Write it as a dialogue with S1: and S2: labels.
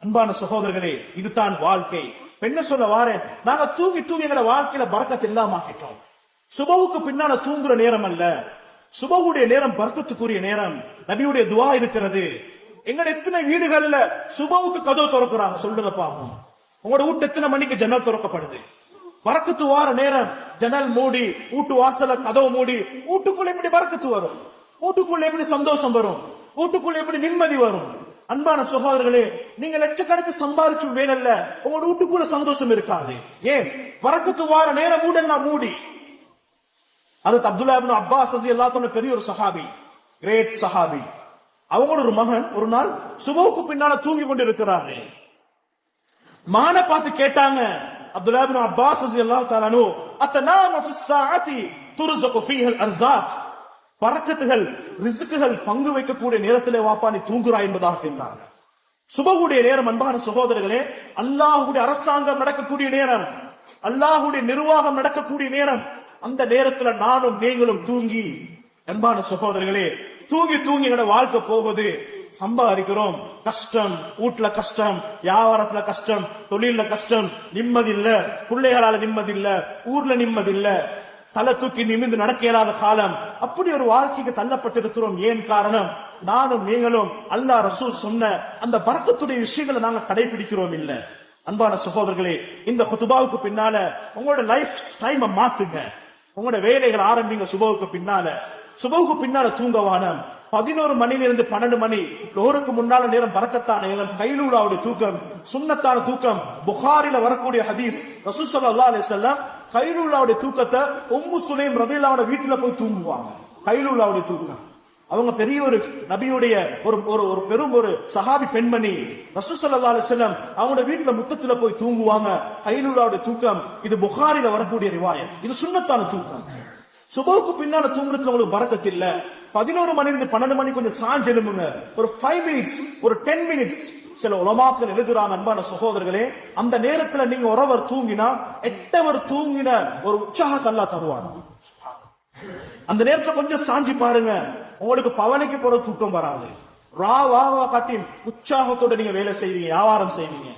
S1: அன்பான சகோதரர்களே, இதுதான் வாழ்க்கை. பெண்ண சொல்ல வாரேன், நாங்க தூங்கி தூங்கி எங்க வாழ்க்கையில பரக்கத் இல்லாம ஆக்கிட்டோம். சுபவுக்கு பின்னால தூங்குற நேரம் அல்ல, சுபவுடைய நேரம் பரக்கத்துக்குரிய நேரம். நபியுடைய துவா இருக்கிறது. எங்க எத்தனை வீடுகள்ல சுபவுக்கு கதவு திறக்கிறாங்க சொல்லுங்க பாப்போம். உங்களோட வீட்டு எத்தனை மணிக்கு ஜன்னல் திறக்கப்படுது? பரக்கத்து வார நேரம் ஜன்னல் மூடி, வீட்டு வாசல கதவு மூடி, வீட்டுக்குள்ள எப்படி பரக்கத்து வரும்? வீட்டுக்குள்ள எப்படி சந்தோஷம் வரும்? வீட்டுக்குள்ள எப்படி நிம்மதி வரும்? அன்பான சகோதரர்களே, நீங்க லட்சக்கணக்கு சம்பாதிச்சு வேணல்ல, உங்களோட வீட்டுக்குள்ள சந்தோஷம் இருக்காது. ஏன்? பரக்கத்து வார நேரம் மூடெல்லாம் மூடி. அது அப்துல்லா இப்னு அப்பாஸ் ரலியல்லாஹு அன்ஹு பெரிய ஒரு சஹாபி, கிரேட் சஹாபி. அவங்களோட ஒரு மகன் ஒரு நாள் சுபவுக்கு பின்னால தூங்கி கொண்டு இருக்கிறாரு. மகனை பார்த்து கேட்டாங்க, அப்துல்லா இப்னு அப்பாஸ் ரலியல்லாஹு தஆலா அன்ஹு, அத்தனாமு ஃபிஸ் ஸாஅத்தி துர்ஸகு ஃபீஹல் அர்ஸாக், பரக்கத்துகள் ரிஸ்குகள் பங்கு வைக்கக்கூடிய நேரத்திலே வாப்பா நீ தூங்குறாய் என்பதாக கேட்டாங்க. சுபவுடைய நேரம் அன்பான சகோதரர்களே, அல்லாஹ்வுடைய அரசாங்கம் நடக்கக்கூடிய நேரம், அல்லாஹ்வுடைய நிர்வாகம் நடக்கக்கூடிய நேரம். அந்த நேரத்துல நானும் நீங்களும் தூங்கி, அன்பான சகோதரர்களே, தூங்கி தூங்கி எங்கட வாழ்க்கை போகுது. சம்பாதிக்கிறோம், கஷ்டம், வீட்டுல கஷ்டம், வியாபாரத்துல கஷ்டம், தொழில கஷ்டம், நிம்மதி இல்ல, பிள்ளைகளால நிம்மதி இல்ல, ஊர்ல நிம்மதி இல்ல, தலை தூக்கி நிமிர்ந்து நடக்க இயலாத காலம். அப்படி ஒரு வாழ்க்கைக்கு தள்ளப்பட்டிருக்கிறோம். ஏன் காரணம்? நானும் நீங்களும் அல்லாஹ் ரசூல் சொன்ன அந்த பரக்கத்துடைய விஷயங்களை நாங்க கடைபிடிக்கிறோம் இல்ல. அன்பான சகோதரர்களே, இந்த குதுபாவுக்கு பின்னால உங்களோட லைஃப் டைம் மாத்துங்க. உங்களோட வேலைகள் ஆரம்பிங்க. சுபவுக்கு பின்னால தூங்கவானம் 11 மணிலிருந்து 12 மணி லோருக்கு முன்னால நேரம் பரக்கத்தான நேரம். கைலூலாவுடைய தூக்கம் சுன்னத்தான தூக்கம். புகாரில வரக்கூடிய ஹதீஸ், ரசூல் ஸல்லல்லாஹு அலைஹி வஸல்லம் கைலூலாவுடைய தூக்கத்தை உம்மு சுலைம் ரலியல்லாஹு வீட்டுல போய் தூங்குவாங்க. கைலூலாவுடைய தூக்கம். அவங்க பெரிய ஒரு நபியுடைய ஒரு பெரும் ஒரு சஹாபி பெண்மணி. ரசூல் ஸல்லல்லாஹு அலைஹி வஸல்லம் அவங்களோட வீட்டுல முத்தத்துல போய் தூங்குவாங்க. கைலூலாவுடைய தூக்கம். இது புகாரில வரக்கூடிய ரிவாயத். இது சுன்னத்தான தூக்கம். சுபவுக்கு பின்னால தூங்குறதுல உங்களுக்கு பரக்கத் இல்ல. 11 மணிலிருந்து 12 மணி கொஞ்சம் சாஞ்சு எழும்புங்க. ஒரு 5 மினிட்ஸ், ஒரு 10 மினிட்ஸ். சில உலமாக்கள் எழுதுறாங்க அன்பான சகோதரர்களே, அந்த நேரத்துல நீங்க ஒருவர் தூங்கினா 8 அவர் தூங்கின ஒரு உற்சாகத்தை அல்லாஹ் தருவான். அந்த நேரத்துல கொஞ்சம் சாஞ்சி பாருங்க, உங்களுக்கு பவனைக்கு போற தூக்கம் வராது. ராவா காட்டி உற்சாகத்தோட நீங்க வேலை செய்வீங்க, வியாபாரம் செய்வீங்க.